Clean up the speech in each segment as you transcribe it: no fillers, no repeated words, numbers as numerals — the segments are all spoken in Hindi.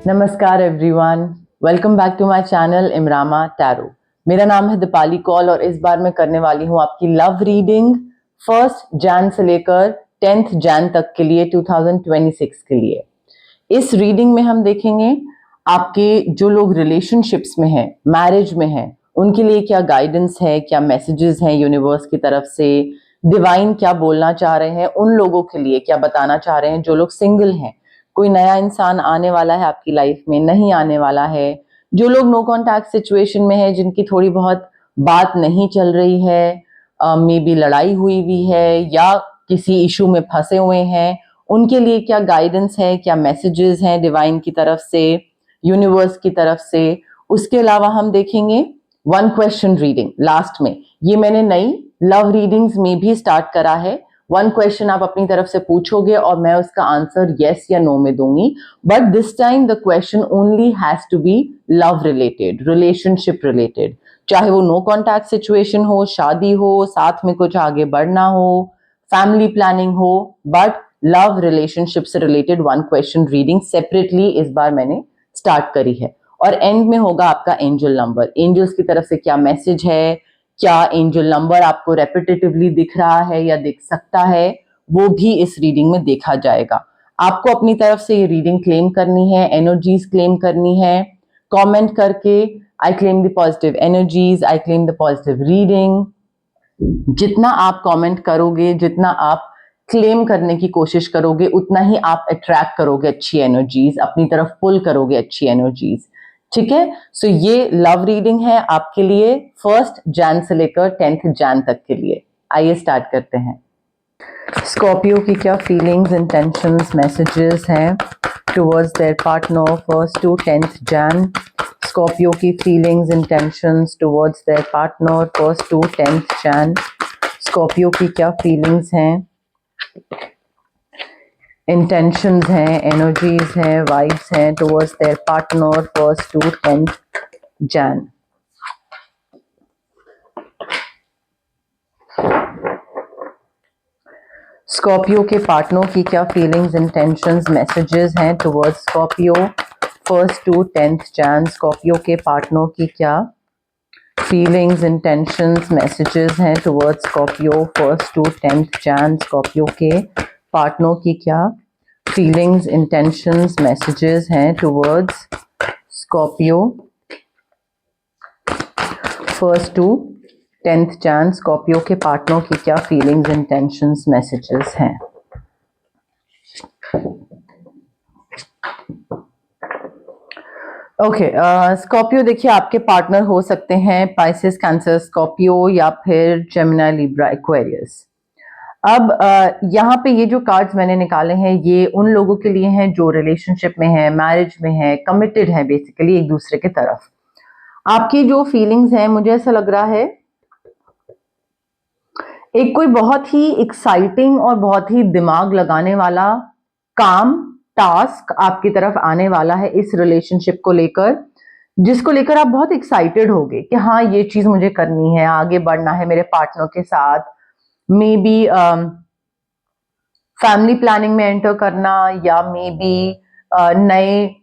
नमस्कार everyone, welcome back to my channel इमरामा टैरो। मेरा नाम है दीपाली कौल और इस बार मैं करने वाली हूँ आपकी लव रीडिंग 1 जैन से लेकर 10 जैन तक के लिए 2026 के लिए। इस रीडिंग में हम देखेंगे आपके जो लोग रिलेशनशिप्स में हैं, मैरिज में हैं, उनके लिए क्या गाइडेंस है, क्या मैसेजेस हैं यूनिवर्स की तरफ से, डिवाइन क्या बोलना चाह रहे हैं, उन लोगों के लिए क्या बताना चाह रहे हैं जो लोग सिंगल हैं, कोई नया इंसान आने वाला है आपकी लाइफ में, नहीं आने वाला है, जो लोग नो कॉन्टैक्ट सिचुएशन में है, जिनकी थोड़ी बहुत बात नहीं चल रही है, मे बी लड़ाई हुई भी है या किसी इशू में फंसे हुए हैं, उनके लिए क्या गाइडेंस है, क्या मैसेजेस हैं डिवाइन की तरफ से, यूनिवर्स की तरफ से। उसके अलावा हम देखेंगे 1 क्वेश्चन रीडिंग लास्ट में। ये मैंने नई लव रीडिंग्स में भी स्टार्ट करा है। 1 क्वेश्चन आप अपनी तरफ से पूछोगे और मैं उसका आंसर यस या नो में दूंगी, but this time the question only has to be love related, relationship related, चाहे वो नो कॉन्टैक्ट सिचुएशन हो, शादी हो, साथ में कुछ आगे बढ़ना हो, फैमिली प्लानिंग हो, बट लव रिलेशनशिप से रिलेटेड 1 क्वेश्चन रीडिंग सेपरेटली इस बार मैंने स्टार्ट करी है। और एंड में होगा आपका एंजल नंबर, एंजल्स की तरफ से क्या मैसेज है, क्या एंजल नंबर आपको रेपिटेटिवली दिख रहा है या दिख सकता है, वो भी इस रीडिंग में देखा जाएगा। आपको अपनी तरफ से ये रीडिंग क्लेम करनी है, एनर्जीज क्लेम करनी है, कमेंट करके आई claim the positive energies, I claim the positive reading. जितना आप कमेंट करोगे, जितना आप क्लेम करने की कोशिश करोगे, उतना ही आप अट्रैक्ट करोगे अच्छी एनर्जीज, अपनी तरफ पुल करोगे अच्छी एनर्जीज। ठीक है, सो ये लव रीडिंग है आपके लिए 1 जैन से लेकर 10 जैन तक के लिए। आइए स्टार्ट करते हैं। स्कॉर्पियो की क्या फीलिंग्स, इंटेंशंस, मैसेजेस हैं towards their partner 1 to 10 Jan. Scorpio की feelings, intentions towards their partner 1 to 10 Jan. Scorpio की क्या फीलिंग्स हैं, इंटेंशंस हैं, एनर्जीज हैं, वाइब्स हैं towards their partner 1 to 10 Jan. Scorpio के पार्टनर की क्या फीलिंग्स, इंटेंशंस, मैसेजेस हैं towards Scorpio 1 to 10 Jan. Scorpio के पार्टनर की क्या फीलिंग्स, इंटेंशंस, मैसेजेस हैं towards Scorpio 1 to 10 Jan. Scorpio के पार्टनर की क्या फीलिंग्स, इंटेंशंस, मैसेजेस हैं towards Scorpio 1 to 10 Jan. Scorpio के पार्टनर की क्या फीलिंग्स, इंटेंशंस, मैसेजेस हैं। ओके, स्कॉर्पियो देखिए आपके पार्टनर हो सकते हैं पाइसेस, कैंसर, स्कॉर्पियो या फिर जेमिनी, लिब्रा, एक्वेरियस। अब यहाँ पे ये जो कार्ड्स मैंने निकाले हैं ये उन लोगों के लिए हैं जो रिलेशनशिप में है, मैरिज में है, कमिटेड है बेसिकली एक दूसरे की तरफ। आपकी जो फीलिंग्स हैं, मुझे ऐसा लग रहा है एक कोई बहुत ही एक्साइटिंग और बहुत ही दिमाग लगाने वाला काम, टास्क आपकी तरफ आने वाला है इस रिलेशनशिप को लेकर, जिसको लेकर आप बहुत एक्साइटेड होगे कि हाँ ये चीज मुझे करनी है, आगे बढ़ना है मेरे पार्टनर के साथ। मे बी फैमिली प्लानिंग में एंटर करना या मे बी नए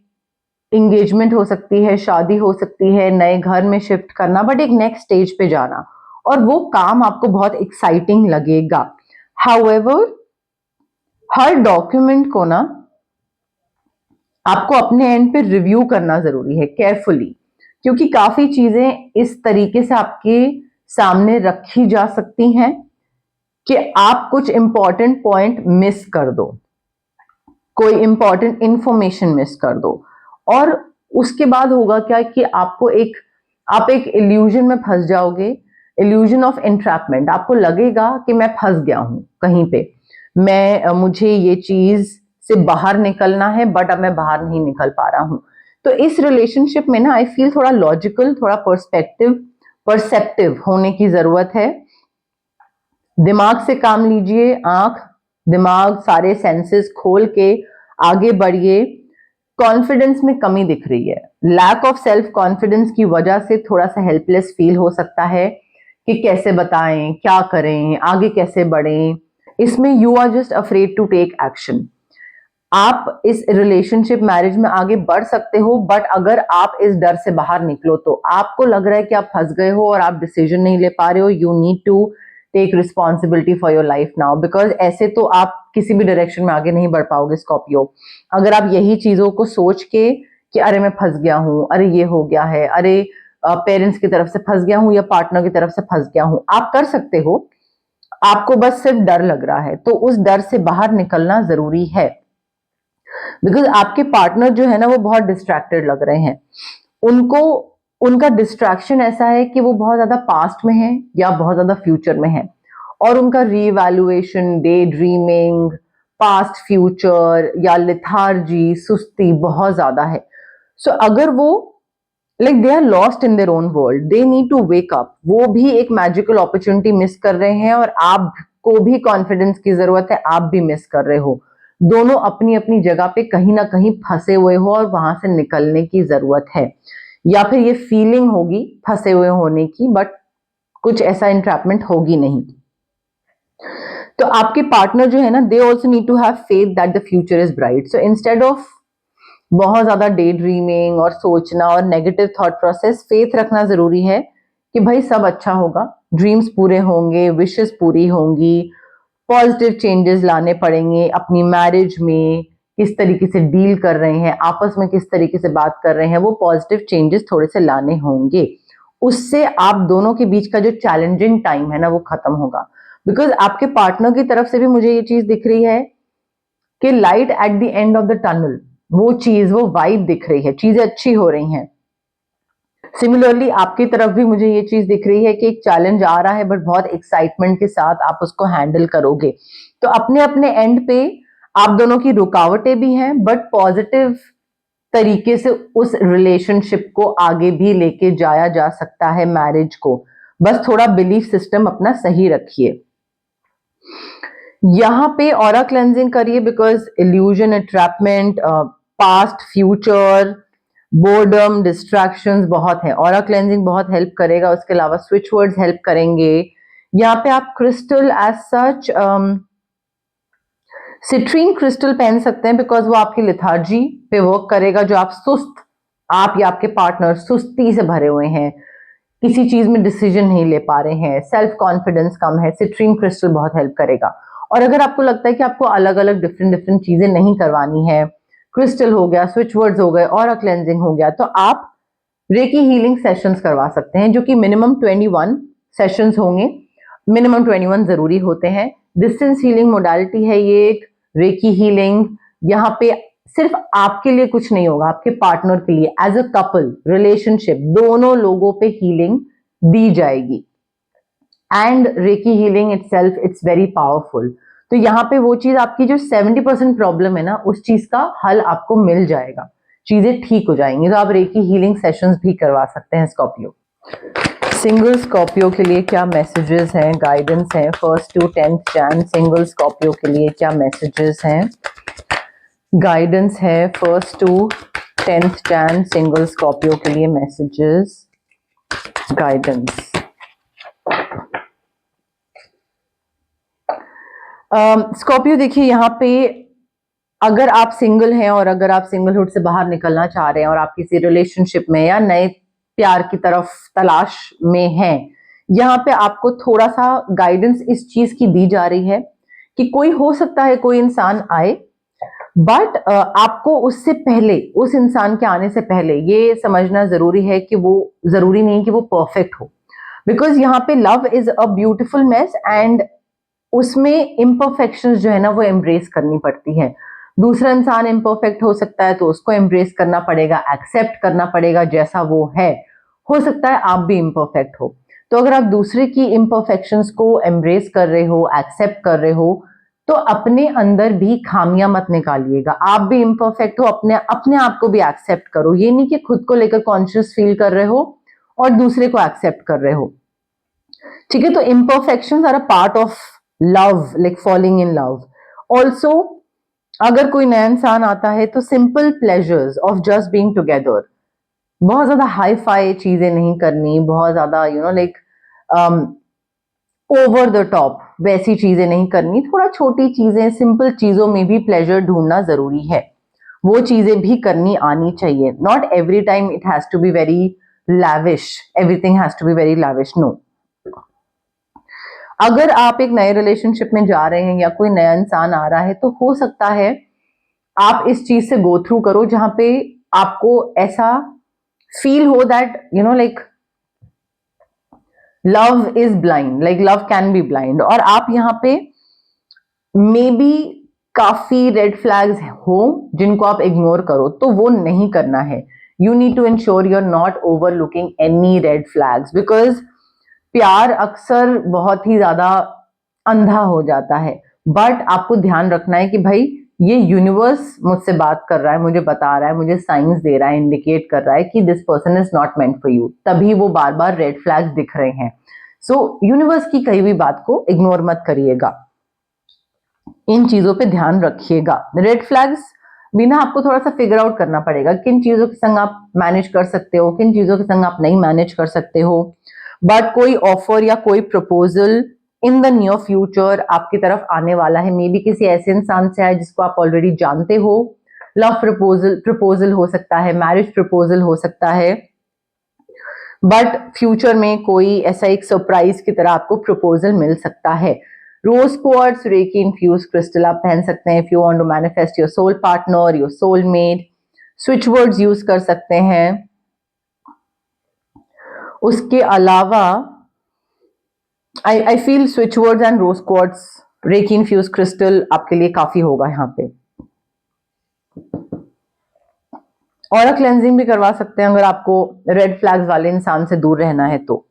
इंगेजमेंट हो सकती है, शादी हो सकती है, नए घर में शिफ्ट करना, बट एक नेक्स्ट स्टेज पे जाना, और वो काम आपको बहुत एक्साइटिंग लगेगा। हाउएवर हर डॉक्यूमेंट को ना आपको अपने एंड पे रिव्यू करना जरूरी है केयरफुली, क्योंकि काफी चीजें इस तरीके से आपके सामने रखी जा सकती हैं कि आप कुछ इंपॉर्टेंट पॉइंट मिस कर दो, कोई इंपॉर्टेंट इंफॉर्मेशन मिस कर दो, और उसके बाद होगा क्या कि आप एक इल्यूजन में फंस जाओगे, इल्यूजन ऑफ एंट्रैपमेंट। आपको लगेगा कि मैं फंस गया हूं कहीं पे, मुझे ये चीज से बाहर निकलना है बट अब मैं बाहर नहीं निकल पा रहा हूं। तो इस रिलेशनशिप में ना आई फील थोड़ा लॉजिकल, थोड़ा परसेप्टिव होने की जरूरत है। दिमाग से काम लीजिए, आंख, दिमाग, सारे सेंसेस खोल के आगे बढ़िए। कॉन्फिडेंस में कमी दिख रही है, लैक ऑफ सेल्फ कॉन्फिडेंस की वजह से थोड़ा सा हेल्पलेस फील हो सकता है कि कैसे बताएं, क्या करें, आगे कैसे बढ़ें। इसमें you are just afraid to take action. आप इस रिलेशनशिप मैरिज में आगे बढ़ सकते हो, बट अगर आप इस डर से बाहर निकलो तो आपको लग रहा है कि आप फंस गए हो और आप डिसीजन नहीं ले पा रहे हो, you need to take responsibility for your life now, because ऐसे तो आप किसी भी डायरेक्शन में आगे नहीं बढ़ पाओगे स्कॉर्पियो। अगर आप यही चीजों को सोच के कि अरे मैं फंस गया हूं, अरे ये हो गया है, अरे पेरेंट्स की तरफ से फंस गया हूं या पार्टनर की तरफ से फंस गया हूं, आप कर सकते हो, आपको बस सिर्फ डर लग रहा है, तो उस डर से बाहर निकलना जरूरी है। बिकॉज आपके पार्टनर जो है ना वो बहुत डिस्ट्रैक्टेड लग रहे हैं, उनको उनका डिस्ट्रैक्शन ऐसा है कि वो बहुत ज्यादा पास्ट में है या बहुत ज्यादा फ्यूचर में है, और उनका revaluation, day dreaming, past future या लिथार्जी, सुस्ती बहुत ज्यादा है। सो अगर वो like they are lost in their own world, they need to wake up, वो भी एक मैजिकल अपॉर्चुनिटी मिस कर रहे हैं और आपको भी कॉन्फिडेंस की जरूरत है, आप भी मिस कर रहे हो। दोनों अपनी अपनी जगह पे कहीं ना कहीं फंसे हुए हो और वहां से निकलने की जरूरत है, या फिर ये फीलिंग होगी फंसे हुए होने की, बट कुछ ऐसा इंट्रैपमेंट होगी नहीं। तो आपके पार्टनर जो है ना, they also need to have faith that the future is bright. So instead of बहुत ज्यादा डे ड्रीमिंग और सोचना और नेगेटिव थॉट प्रोसेस, फेथ रखना जरूरी है कि भाई सब अच्छा होगा, ड्रीम्स पूरे होंगे, विशेस पूरी होंगी, पॉजिटिव चेंजेस लाने पड़ेंगे अपनी मैरिज में, किस तरीके से डील कर रहे हैं, आपस में किस तरीके से बात कर रहे हैं, वो पॉजिटिव चेंजेस थोड़े से लाने होंगे। उससे आप दोनों के बीच का जो चैलेंजिंग टाइम है ना वो खत्म होगा। बिकॉज आपके पार्टनर की तरफ से भी मुझे ये चीज दिख रही है कि light at the end of the tunnel, वो चीज, वो वाइब दिख रही है, चीजें अच्छी हो रही हैं। सिमिलरली आपकी तरफ भी मुझे ये चीज दिख रही है कि एक चैलेंज आ रहा है, बट बहुत एक्साइटमेंट के साथ आप उसको हैंडल करोगे। तो अपने अपने एंड पे आप दोनों की रुकावटें भी हैं, बट पॉजिटिव तरीके से उस रिलेशनशिप को आगे भी लेके जाया जा सकता है, मैरिज को। बस थोड़ा बिलीफ सिस्टम अपना सही रखिए। यहाँ पे ऑरा क्लेंजिंग करिए, because illusion, entrapment, past, future, boredom, distractions बहुत है। ऑरा क्लेंजिंग बहुत हेल्प करेगा, उसके अलावा स्विच वर्ड्स हेल्प करेंगे। यहाँ पे आप crystal as such citrine crystal पहन सकते हैं, बिकॉज वो आपकी लिथार्जी पे वर्क करेगा। जो आप सुस्त, आप या आपके पार्टनर सुस्ती से भरे हुए हैं, किसी चीज में डिसीजन नहीं ले पा रहे हैं, सेल्फ कॉन्फिडेंस कम है, सिट्रीन क्रिस्टल बहुत हेल्प करेगा। और अगर आपको लगता है कि आपको अलग अलग डिफरेंट डिफरेंट चीजें नहीं करवानी है, क्रिस्टल हो गया, स्विच वर्ड्स हो गए, ऑरा क्लेंजिंग हो गया, तो आप रेकी हीलिंग सेशंस करवा सकते हैं, जो कि मिनिमम 21 सेशंस होंगे। मिनिमम 21 जरूरी होते हैं। डिस्टेंस हीलिंग मोडालिटी है ये एक रेकी हीलिंग। यहाँ पे सिर्फ आपके लिए कुछ नहीं होगा, आपके पार्टनर के लिए, एज अ कपल, रिलेशनशिप, दोनों लोगों पे हीलिंग दी जाएगी। And recce healing itself, it's very powerful. तो यहाँ पे वो चीज, आपकी जो 70% प्रॉब्लम है ना, उस चीज का हल आपको मिल जाएगा, चीजें ठीक हो जाएंगी। तो आप रेकी हीलिंग सेशंस भी करवा सकते हैं स्कॉर्पियो। सिंगल स्कॉर्पियो के लिए क्या मैसेजेस हैं, गाइडेंस हैं 1st to 10th Jain? Single Scorpio के लिए क्या मैसेजेस हैं, गाइडेंस है 1st to 10th Jain? Single Scorpio के लिए मैसेजेस, गाइडेंस। स्कॉर्पियो देखिए, यहाँ पे अगर आप सिंगल हैं और अगर आप सिंगलहुड से बाहर निकलना चाह रहे हैं और आप किसी रिलेशनशिप में या नए प्यार की तरफ तलाश में हैं, यहाँ पे आपको थोड़ा सा गाइडेंस इस चीज की दी जा रही है कि कोई, हो सकता है कोई इंसान आए, बट आपको उससे पहले, उस इंसान के आने से पहले ये समझना जरूरी है कि वो, जरूरी नहीं कि वो परफेक्ट हो। बिकॉज यहाँ पे love is a beautiful mess, and उसमें इम्परफेक्शंस जो है ना वो एम्ब्रेस करनी पड़ती है। दूसरा इंसान इम्परफेक्ट हो सकता है, तो उसको एम्ब्रेस करना पड़ेगा, एक्सेप्ट करना पड़ेगा जैसा वो है। हो सकता है आप भी इम्परफेक्ट हो, तो अगर आप दूसरे की इम्परफेक्शंस को एम्ब्रेस कर रहे हो, एक्सेप्ट कर रहे हो, तो अपने अंदर भी खामियां मत निकालिएगा। आप भी इम्परफेक्ट हो, अपने अपने आप को भी एक्सेप्ट करो। ये नहीं कि खुद को लेकर कॉन्शियस फील कर रहे हो और दूसरे को एक्सेप्ट कर रहे हो, ठीक है? तो imperfections are a part of love, like falling in love. Also अगर कोई नया इंसान आता है तो simple pleasures of just being together, बहुत ज्यादा हाई फाई चीजें नहीं करनी, बहुत ज्यादा लाइक ओवर द टॉप वैसी चीजें नहीं करनी, थोड़ा छोटी चीजें, सिंपल चीजों में भी प्लेजर ढूंढना जरूरी है, वो चीजें भी करनी आनी चाहिए। Not every time it has to be very lavish, everything has to be very lavish, no. अगर आप एक नए रिलेशनशिप में जा रहे हैं या कोई नया इंसान आ रहा है, तो हो सकता है आप इस चीज से गो थ्रू करो जहां पे आपको ऐसा फील हो that you know like love is blind, like love can be blind, और आप यहाँ पे मे बी काफी रेड फ्लैग्स हो जिनको आप इग्नोर करो, तो वो नहीं करना है। You need to ensure you are not overlooking any red flags, because प्यार अक्सर बहुत ही ज्यादा अंधा हो जाता है। बट आपको ध्यान रखना है कि भाई ये यूनिवर्स मुझसे बात कर रहा है, मुझे बता रहा है, मुझे साइंस दे रहा है, इंडिकेट कर रहा है कि this person is not meant for you, तभी वो बार बार रेड फ्लैग्स दिख रहे हैं। सो यूनिवर्स की कही हुई बात को इग्नोर मत करिएगा, इन चीजों पे ध्यान रखिएगा। रेड फ्लैग्स भी ना आपको थोड़ा सा फिगर आउट करना पड़ेगा, किन चीजों के संग आप मैनेज कर सकते हो, किन चीजों के संग आप नहीं मैनेज कर सकते हो। बट कोई ऑफर या कोई proposal in the near future आपकी तरफ आने वाला है, मे बी किसी ऐसे इंसान से है जिसको आप ऑलरेडी जानते हो। लव प्रपोजल हो सकता है, मैरिज प्रपोजल हो सकता है, बट फ्यूचर में कोई ऐसा एक सरप्राइज की तरह आपको प्रपोजल मिल सकता है। Rose quartz, reiki infuse crystal आप पहन सकते हैं if you want to manifest your soul partner, your soulmate. Switch words use कर सकते हैं। उसके अलावा I feel switch words and rose quartz, reiki infuse crystal आपके लिए काफी होगा यहाँ पे। ऑरा क्लेंजिंग भी करवा सकते हैं अगर आपको रेड फ्लैग्स वाले इंसान से दूर रहना है तो।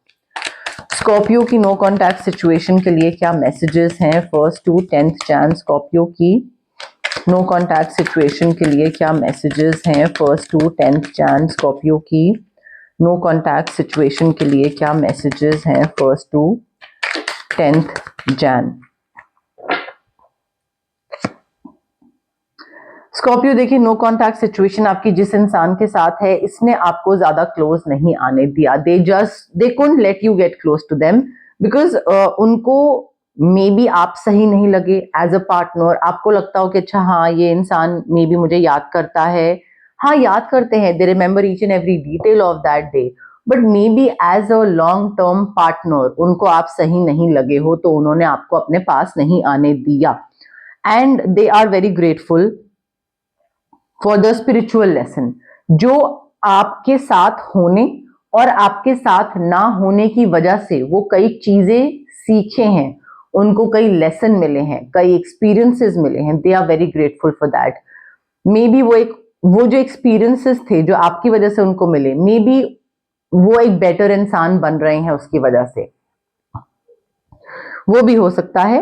स्कॉर्पियो की नो कॉन्टैक्ट सिचुएशन के लिए क्या मैसेजेस हैं 1st to 10th Jain? Scorpio की नो कॉन्टैक्ट सिचुएशन के लिए क्या मैसेजेस हैं 1st to 10th Jain? Scorpio की नो कॉन्टैक्ट सिचुएशन के लिए क्या मैसेजेस हैं 1st to 10th Jain? Scorpio देखिए, नो कॉन्टैक्ट सिचुएशन आपकी जिस इंसान के साथ है, इसने आपको ज्यादा क्लोज नहीं आने दिया। They couldn't let you get close to them because उनको मे बी आप सही नहीं लगे एज अ पार्टनर। आपको लगता हो कि अच्छा हाँ ये इंसान मे बी मुझे याद करता है, हाँ याद करते हैं, they remember each and every detail of that day, but maybe as a long term partner उनको आप सही नहीं लगे हो, तो उन्होंने आपको अपने पास नहीं आने दिया। And they are very grateful for the spiritual lesson जो आपके साथ होने और आपके साथ ना होने की वजह से वो कई चीजें सीखे हैं, उनको कई लेसन मिले हैं, कई एक्सपीरियंसेस मिले हैं। They are very grateful for that. Maybe वो जो एक्सपीरियंसेस थे जो आपकी वजह से उनको मिले, मे बी वो एक बेटर इंसान बन रहे हैं उसकी वजह से, वो भी हो सकता है।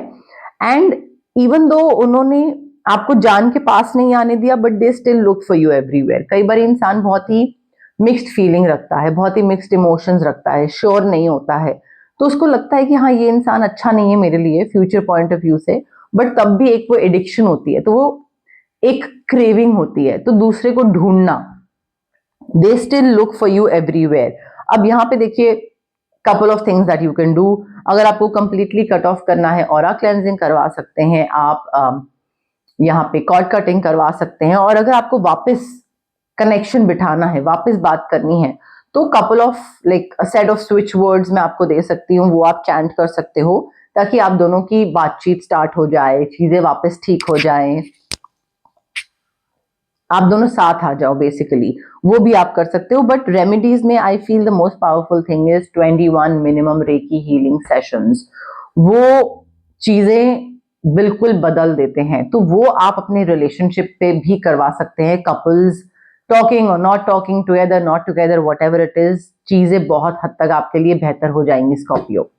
एंड इवन दो उन्होंने आपको जान के पास नहीं आने दिया, but they still look for you everywhere. कई बार इंसान बहुत ही मिक्स्ड फीलिंग रखता है, बहुत ही मिक्स्ड इमोशंस रखता है, श्योर नहीं होता है, तो उसको लगता है कि हाँ ये इंसान अच्छा नहीं है मेरे लिए फ्यूचर पॉइंट ऑफ व्यू से, बट तब भी एक वो एडिक्शन होती है, तो वो एक क्रेविंग होती है, तो दूसरे को ढूंढना। They still look for you everywhere. अब यहाँ पे देखिए couple of things that you can do। अगर आपको completely कट ऑफ करना है, ऑरा क्लेंजिंग करवा सकते हैं आप, यहाँ पे कॉर्ड कटिंग करवा सकते हैं, और अगर आपको वापस कनेक्शन बिठाना है, वापस बात करनी है, तो couple of like set off switch words मैं आपको दे सकती हूँ, वो आप चैंट कर सकते हो ताकि आप दोनों की बातचीत स्टार्ट हो जाए, चीजें वापस ठीक हो जाए, आप दोनों साथ आ जाओ बेसिकली, वो भी आप कर सकते हो। बट रेमेडीज में I feel the most powerful thing is 21 minimum recce healing sessions. वो चीजें बिल्कुल बदल देते हैं, तो वो आप अपने रिलेशनशिप पे भी करवा सकते हैं। कपल्स टॉकिंग और not talking together, not together, what ever it is, चीजें बहुत हद तक आपके लिए बेहतर हो जाएंगी स्कॉर्पियो।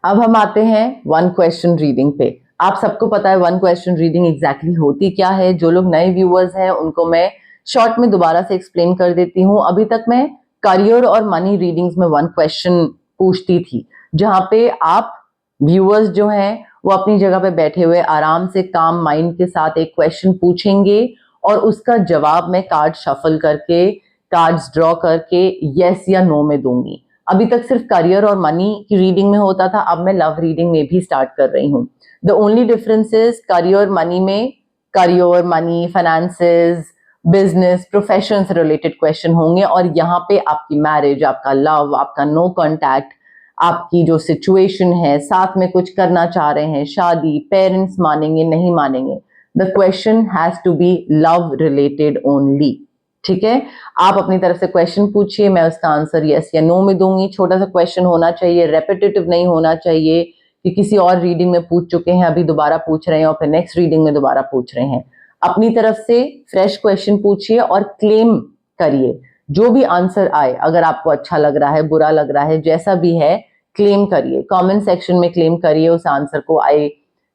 अब हम आते हैं 1 क्वेश्चन रीडिंग पे। आप सबको पता है 1 क्वेश्चन रीडिंग एग्जैक्टली होती क्या है। जो लोग नए व्यूअर्स हैं उनको मैं शॉर्ट में दोबारा से एक्सप्लेन कर देती हूँ। अभी तक मैं करियर और मनी रीडिंग्स में 1 क्वेश्चन पूछती थी, जहां पे आप व्यूअर्स जो हैं वो अपनी जगह पे बैठे हुए आराम से काम माइंड के साथ एक क्वेश्चन पूछेंगे और उसका जवाब मैं कार्ड शफल करके, कार्ड्स ड्रॉ करके यस या नो में दूंगी। अभी तक सिर्फ करियर और मनी की रीडिंग में होता था, अब मैं लव रीडिंग में भी स्टार्ट कर रही हूँ। The only difference is career money में career money finances business profession से रिलेटेड क्वेश्चन होंगे, और यहाँ पे आपकी मैरिज, आपका लव, आपका नो कॉन्टैक्ट, आपकी जो सिचुएशन है, साथ में कुछ करना चाह रहे हैं, शादी, पेरेंट्स मानेंगे नहीं मानेंगे, the question has to be love related only. ठीक है, आप अपनी तरफ से क्वेश्चन पूछिए, मैं उसका आंसर यस या नो में दूंगी। छोटा सा क्वेश्चन होना चाहिए, रेपिटेटिव नहीं होना चाहिए कि किसी और रीडिंग में पूछ चुके हैं अभी दोबारा पूछ रहे हैं और फिर नेक्स्ट रीडिंग में दोबारा पूछ रहे हैं। अपनी तरफ से फ्रेश क्वेश्चन पूछिए और क्लेम करिए जो भी आंसर आए। अगर आपको अच्छा लग रहा है, बुरा लग रहा है, जैसा भी है, क्लेम करिए, कमेंट सेक्शन में क्लेम करिए उस आंसर को। I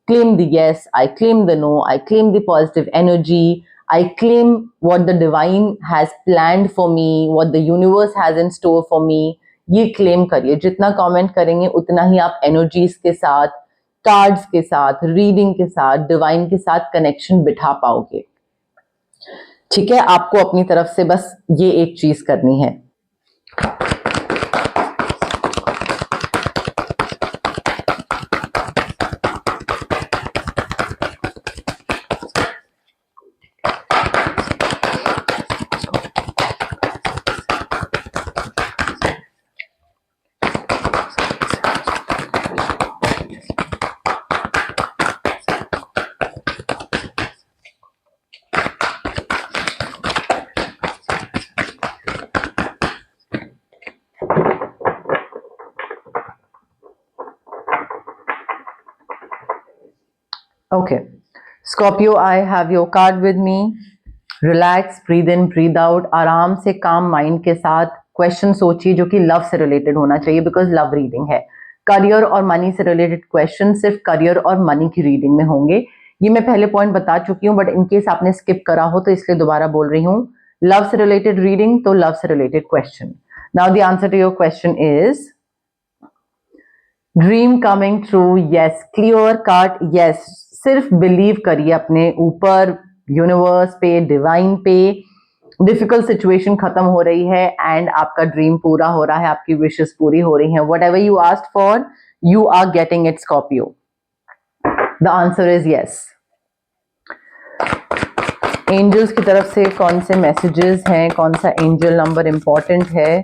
claim the yes, I claim the no, I claim the positive energy, I claim what the divine has planned for me, what the universe has in store for me। ये क्लेम करिए, जितना कमेंट करेंगे उतना ही आप एनर्जीज के साथ, कार्ड्स के साथ, रीडिंग के साथ, डिवाइन के साथ कनेक्शन बिठा पाओगे। ठीक है, आपको अपनी तरफ से बस ये एक चीज करनी है। Okay, Scorpio, I have your card with me. Relax, breathe in, breathe out। आराम से काम माइंड के साथ क्वेश्चन सोचिए जो कि लव से रिलेटेड होना चाहिए, बिकॉज लव रीडिंग है। करियर और मनी से रिलेटेड क्वेश्चन सिर्फ करियर और मनी की रीडिंग में होंगे। ये मैं पहले पॉइंट बता चुकी हूँ, बट इनकेस आपने स्किप करा हो तो इसलिए दोबारा बोल रही हूँ। लव से रिलेटेड रीडिंग तो लव से related question. Now the answer to your question is dream coming true, yes, clear cut, yes. सिर्फ बिलीव करिए अपने ऊपर, यूनिवर्स पे, डिवाइन पे। डिफिकल्ट सिचुएशन खत्म हो रही है एंड आपका ड्रीम पूरा हो रहा है, आपकी विशेस पूरी हो रही हैं। Whatever you asked for, you are getting it, Scorpio. The answer is yes. Angels की तरफ से कौन से मैसेजेस हैं, कौन सा एंजल नंबर इंपॉर्टेंट है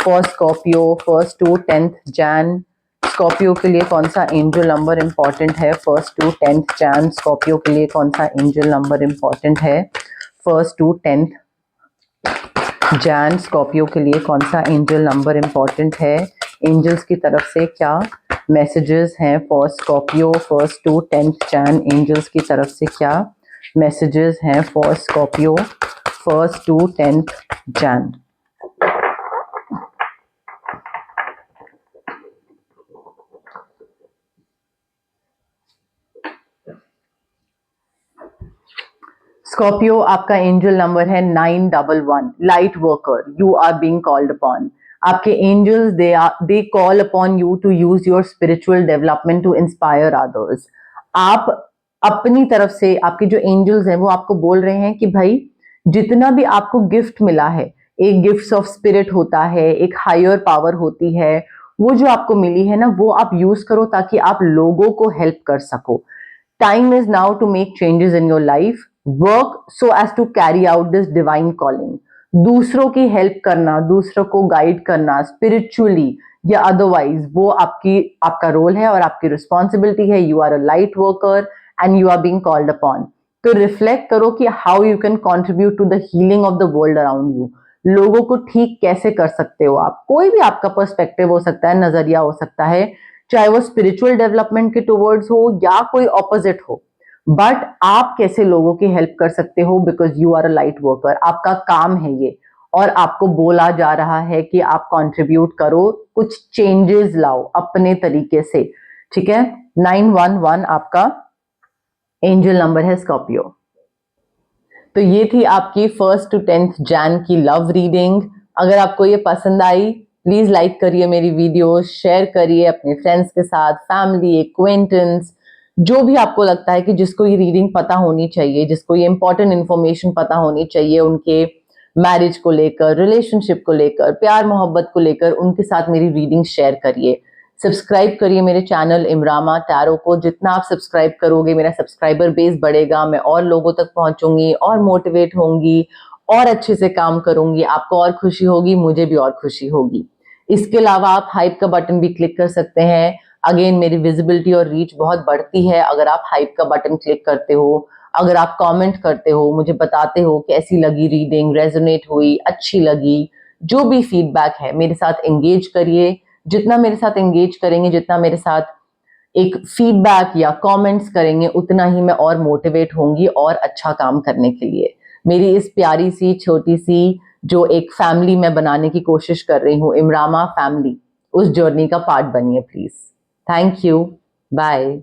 for Scorpio 1st to 10th Jan? Scorpio के लिए कौन सा एंजल नंबर इंपॉर्टेंट है 1st to 10th Jan? Scorpio के लिए कौन सा एंजल नंबर इंपॉर्टेंट है 1st to 10th Jan? Scorpio के लिए कौन सा एंजल नंबर इंपॉर्टेंट है? एंजल्स की तरफ से क्या मैसेजेस हैं for Scorpio 1st to 10th Jan? Angels की तरफ से क्या मैसेजेस हैं for Scorpio 1st to 10th Jan? Scorpio, आपका एंजल नंबर है 911, light worker. You are being called upon. आपके angels they call upon you to use your spiritual development to inspire others. आप अपनी तरफ से, आपके जो एंजल्स हैं वो आपको बोल रहे हैं कि भाई जितना भी आपको गिफ्ट मिला है, एक गिफ्ट ऑफ स्पिरिट होता है, एक हायर पावर होती है, वो जो आपको मिली है ना, वो आप यूज करो ताकि आप लोगों को हेल्प कर सको। Time is now to make changes in your life. Work so as to carry out this divine calling. दूसरों की हेल्प करना, दूसरों को गाइड करना स्पिरिचुअली या अदरवाइज, वो आपका रोल है और आपकी रिस्पॉन्सिबिलिटी है। You are a light worker and you are being called upon. तो रिफ्लेक्ट करो कि how you can contribute to the healing of the world around you. लोगों को ठीक कैसे कर सकते हो आप। कोई भी आपका पर्सपेक्टिव हो सकता है, नजरिया हो सकता है, चाहे वो स्पिरिचुअल डेवलपमेंट के टुवर्ड्स हो या कोई ऑपोजिट हो, बट आप कैसे लोगों की हेल्प कर सकते हो, because you are a light worker. आपका काम है ये, और आपको बोला जा रहा है कि आप कंट्रीब्यूट करो, कुछ चेंजेस लाओ अपने तरीके से। ठीक है, 911 आपका एंजल नंबर है स्कॉर्पियो। तो ये थी आपकी 1st to 10th Jan की लव रीडिंग। अगर आपको ये पसंद आई, प्लीज लाइक करिए मेरी वीडियो, शेयर करिए अपने फ्रेंड्स के साथ, फैमिली, एक्वेंटेंस, जो भी आपको लगता है कि जिसको ये रीडिंग पता होनी चाहिए, जिसको ये इंपॉर्टेंट इंफॉर्मेशन पता होनी चाहिए उनके मैरिज को लेकर, रिलेशनशिप को लेकर, प्यार मोहब्बत को लेकर, उनके साथ मेरी रीडिंग शेयर करिए। सब्सक्राइब करिए मेरे चैनल इमरामा टैरो को। जितना आप सब्सक्राइब करोगे मेरा सब्सक्राइबर बेस बढ़ेगा, मैं और लोगों तक पहुंचूंगी और मोटिवेट होंगी और अच्छे से काम करूंगी। आपको और खुशी होगी, मुझे भी और खुशी होगी। इसके अलावा आप हाइप का बटन भी क्लिक कर सकते हैं। अगेन मेरी विजिबिलिटी और रीच बहुत बढ़ती है अगर आप हाइप का बटन क्लिक करते हो, अगर आप कमेंट करते हो, मुझे बताते हो कैसी लगी रीडिंग, रेजोनेट हुई, अच्छी लगी, जो भी फीडबैक है मेरे साथ एंगेज करिए। जितना मेरे साथ एंगेज करेंगे, जितना मेरे साथ एक फीडबैक या कमेंट्स करेंगे, उतना ही मैं और मोटिवेट होंगी और अच्छा काम करने के लिए। मेरी इस प्यारी सी छोटी सी जो एक फैमिली मैं बनाने की कोशिश कर रही हूँ, इमरामा फैमिली, उस जर्नी का पार्ट बनिए प्लीज। Thank you, bye.